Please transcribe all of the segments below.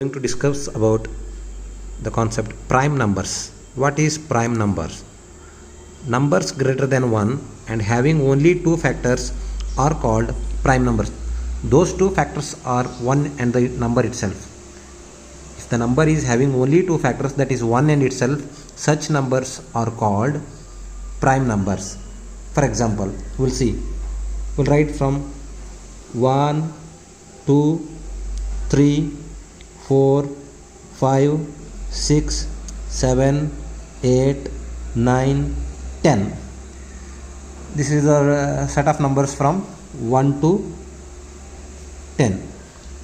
Going to discuss about the concept prime numbers. What is prime numbers? Numbers greater than 1 and having only two factors are called prime numbers. Those two factors are 1 and the number itself. If the number is having only two factors, that is 1 and itself, such numbers are called prime numbers. For example, we'll see. We'll write from 1, 2, 3, 4, 5, 6, 7, 8, 9, 10. This is a set of numbers from 1 to 10.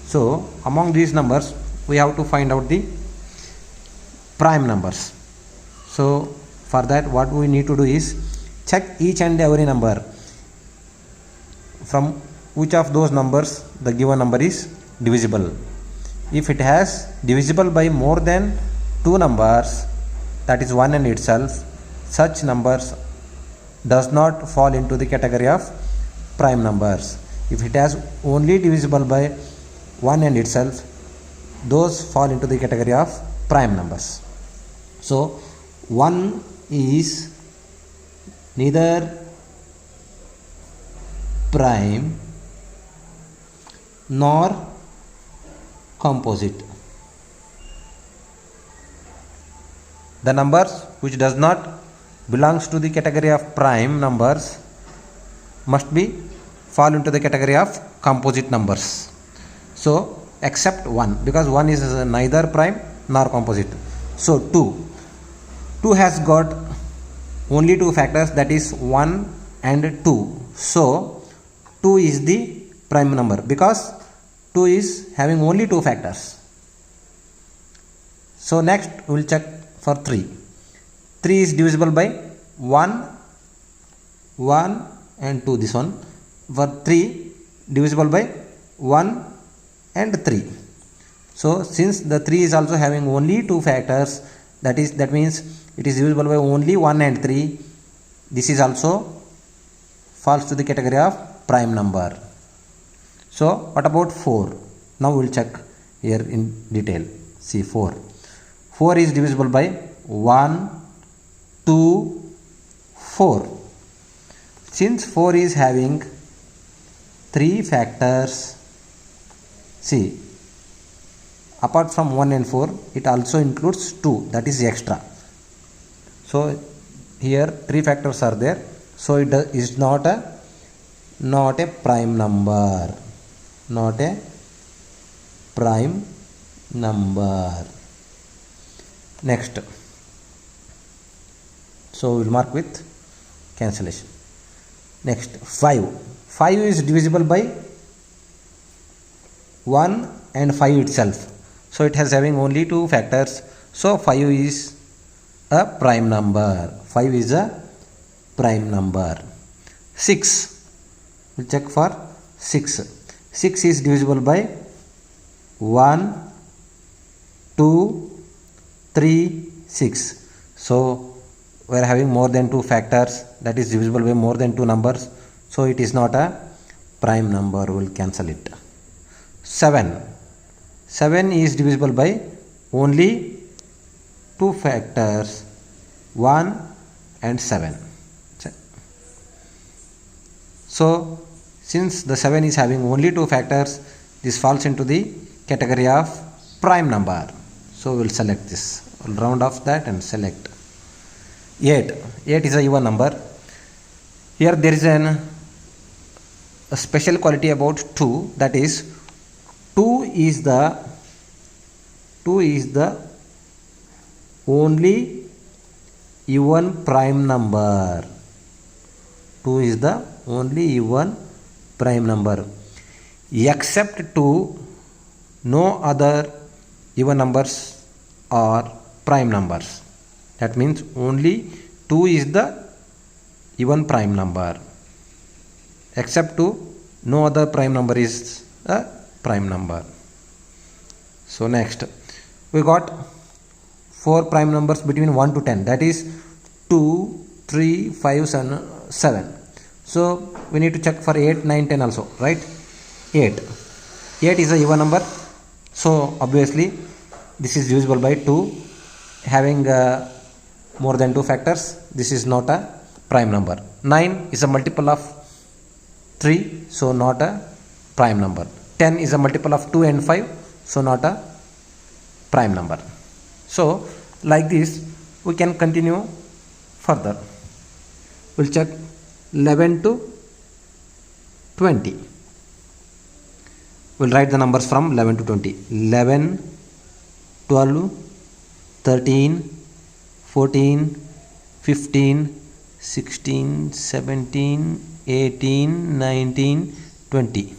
So among these numbers we have to find out the prime numbers. So for that what we need to do is check each and every number from which of those numbers the given number is divisible. If it has divisible by more than two numbers, that is 1 and itself, such numbers does not fall into the category of prime numbers. If it has only divisible by 1 and itself, those fall into the category of prime numbers. So 1 is neither prime nor composite. The numbers which does not belongs to the category of prime numbers must be fall into the category of composite numbers. So except 1, because 1 is neither prime nor composite. So 2 has got only two factors, that is 1 and 2. So 2 is the prime number because 2 is having only two factors. So next we will check for 3. 3 is divisible by 1 and 2, this one. For 3 divisible by 1 and 3. So since the 3 is also having only two factors, that means it is divisible by only 1 and 3, this is also falls to the category of prime number. So what about 4? Now we will check here in detail. See 4. 4 is divisible by 1, 2, 4. Since 4 is having three factors, see, apart from 1 and 4, it also includes 2, that is extra. So here three factors are there. So it is not a prime number. Not a prime number. Next, so we will mark with cancellation. Next, 5 is divisible by 1 and 5 itself, so it has having only two factors, so 5 is a prime number. 5 is a prime number. 6, we'll check for 6. 6 is divisible by 1, 2, 3, 6. So we are having more than two factors, that is divisible by more than two numbers. So it is not a prime number. We will cancel it. 7 is divisible by only two factors, 1 and 7. So since the 7 is having only two factors, this falls into the category of prime number. So we will select this. We'll round off that and select. 8 is a even number. Here there is a special quality about 2, that is 2 is the only even prime number. 2 is the only even prime number. Except 2, no other even numbers are prime numbers. That means only 2 is the even prime number. Except 2, no other prime number is a prime number. So next, we got 4 prime numbers between 1 to 10, that is 2, 3, 5, 7. So we need to check for 8, 9, 10 also, right? 8 is a even number. So obviously this is divisible by 2, having more than 2 factors. This is not a prime number. 9 is a multiple of 3, so not a prime number. 10 is a multiple of 2 and 5, so not a prime number. So like this we can continue further. We'll check 11 to 20. We'll write the numbers from 11 to 20. 11, 12, 13, 14, 15, 16, 17, 18, 19, 20.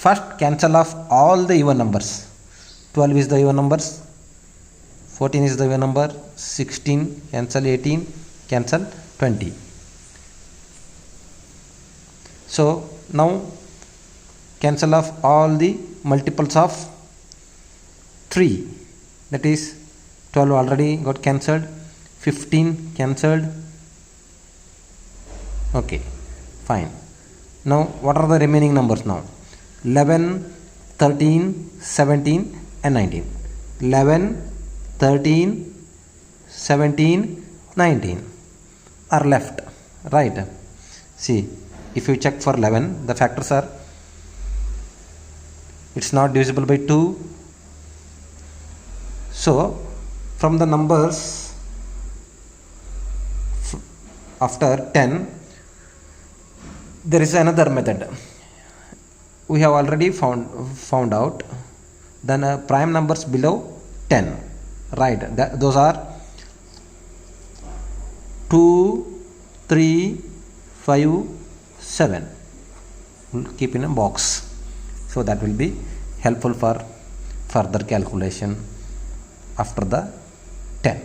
First cancel off all the even numbers. 12 is the even numbers, 14 is the even number, 16 cancel, 18 cancel, 20. So now cancel off all the multiples of 3, that is 12 already got cancelled, 15 cancelled. Okay, fine. Now what are the remaining numbers now? 11, 13, 17 and 19. 11, 13, 17, 19 are left, right? See, if you check for 11, the factors are, it's not divisible by 2. So from the numbers after 10, there is another method. We have already found out the prime numbers below 10, right? Those are 2, 3, 5, 7. We'll keep in a box, so that will be helpful for further calculation after the 10.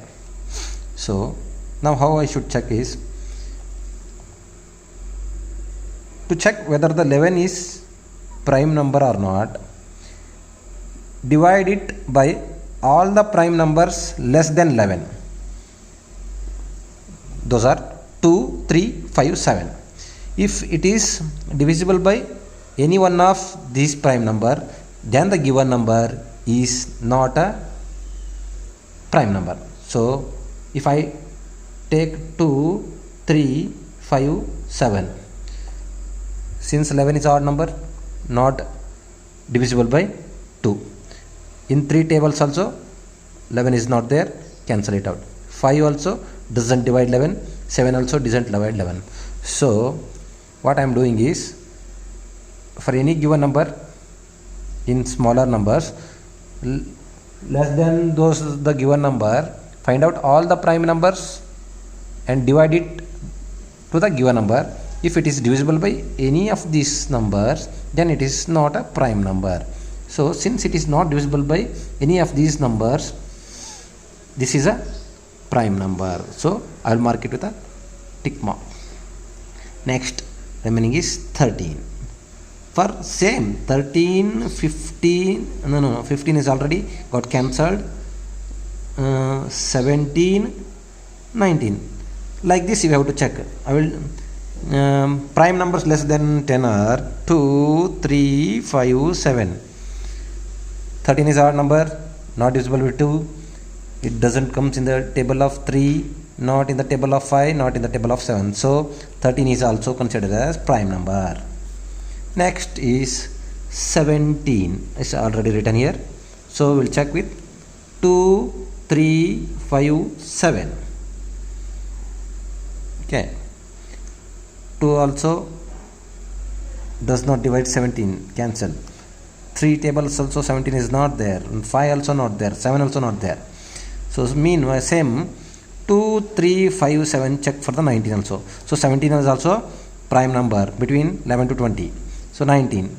So now how I should check is, to check whether the 11 is prime number or not, divide it by all the prime numbers less than 11. Those are 2, 3, 5, 7. If it is divisible by any one of these prime number, then the given number is not a prime number. So if I take 2, 3, 5, 7, since 11 is odd number, not divisible by 2. In 3 tables also 11 is not there, cancel it out. 5 also doesn't divide 11, 7 also doesn't divide 11. So what I am doing is, for any given number in smaller numbers less than those the given number, find out all the prime numbers and divide it to the given number. If it is divisible by any of these numbers, then it is not a prime number. So since it is not divisible by any of these numbers, this is a prime number. So I will mark it with a tick mark. Next, remaining is 13. For same 13, 15, no, 15 is already got cancelled, 17, 19. Like this you have to check. I will prime numbers less than 10 are 2, 3, 5, 7. 13 is odd number, not divisible by 2. It doesn't comes in the table of 3, not in the table of 5, not in the table of 7. So 13 is also considered as prime number. Next is 17. It's already written here. So we'll check with 2, 3, 5, 7. Okay. 2 also does not divide 17, cancel. 3 tables also 17 is not there, and 5 also not there, 7 also not there. So meanwhile same 2, 3, 5, 7, check for the 19 also. So 17 is also prime number between 11 to 20. So 19.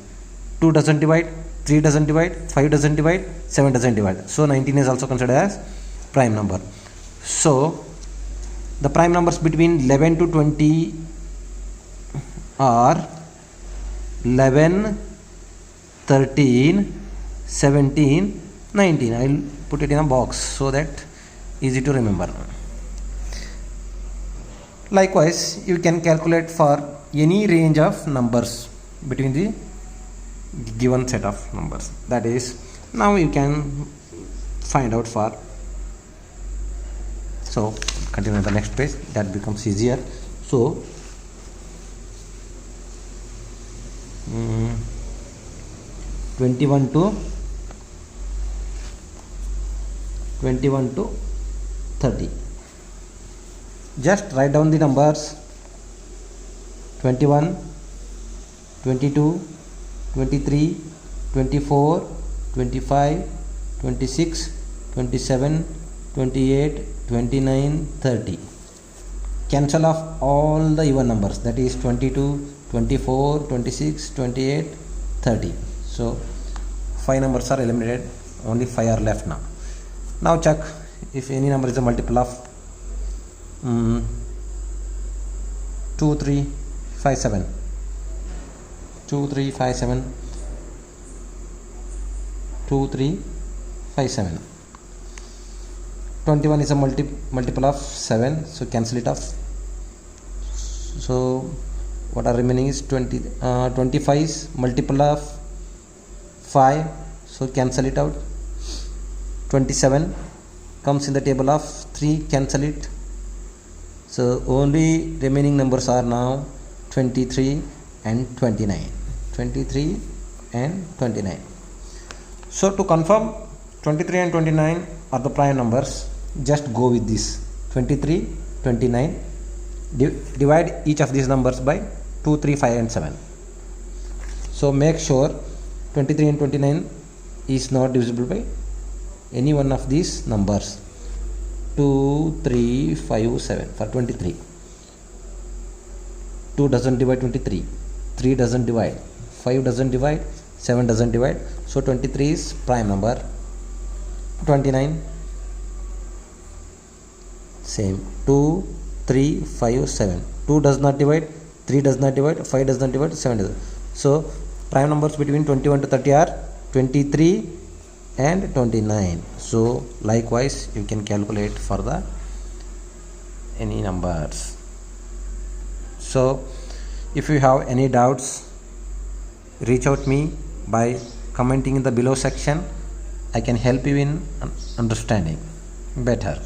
2 doesn't divide, 3 doesn't divide, 5 doesn't divide, 7 doesn't divide. So 19 is also considered as prime number. So the prime numbers between 11 to 20 are 11, 13, 17, 19. I will put it in a box so that easy to remember. Likewise, you can calculate for any range of numbers between the given set of numbers. That is, now you can find out for. So continue the next page, that becomes easier. So 21 to 30. Just write down the numbers 21, 22, 23, 24, 25, 26, 27, 28, 29, 30. Cancel off all the even numbers, that is 22, 24, 26, 28, 30. So 5 numbers are eliminated, only 5 are left now. Now check if any number is a multiple of 2, 3, 5, 7. 2, 3, 5, 7. 2, 3, 5, 7. 21 is a multiple of 7, so cancel it off. So what are remaining is 25 is multiple of 5, so cancel it out. 27 comes in the table of 3, cancel it. So only remaining numbers are now 23 and 29. 23 and 29. So to confirm 23 and 29 are the prime numbers, just go with this 23, 29. Divide each of these numbers by 2, 3, 5 and 7. So make sure 23 and 29 is not divisible by any one of these numbers. 2, 3, 5, 7 for 23. 2 doesn't divide 23. 3 doesn't divide. 5 doesn't divide. 7 doesn't divide. So 23 is prime number. 29 same. 2, 3, 5, 7. 2 does not divide. 3 does not divide. 5 does not divide. 7 does. So prime numbers between 21 to 30 are 23 and 29. So likewise you can calculate for the any numbers. So if you have any doubts, reach out me by commenting in the below section. I can help you in understanding better.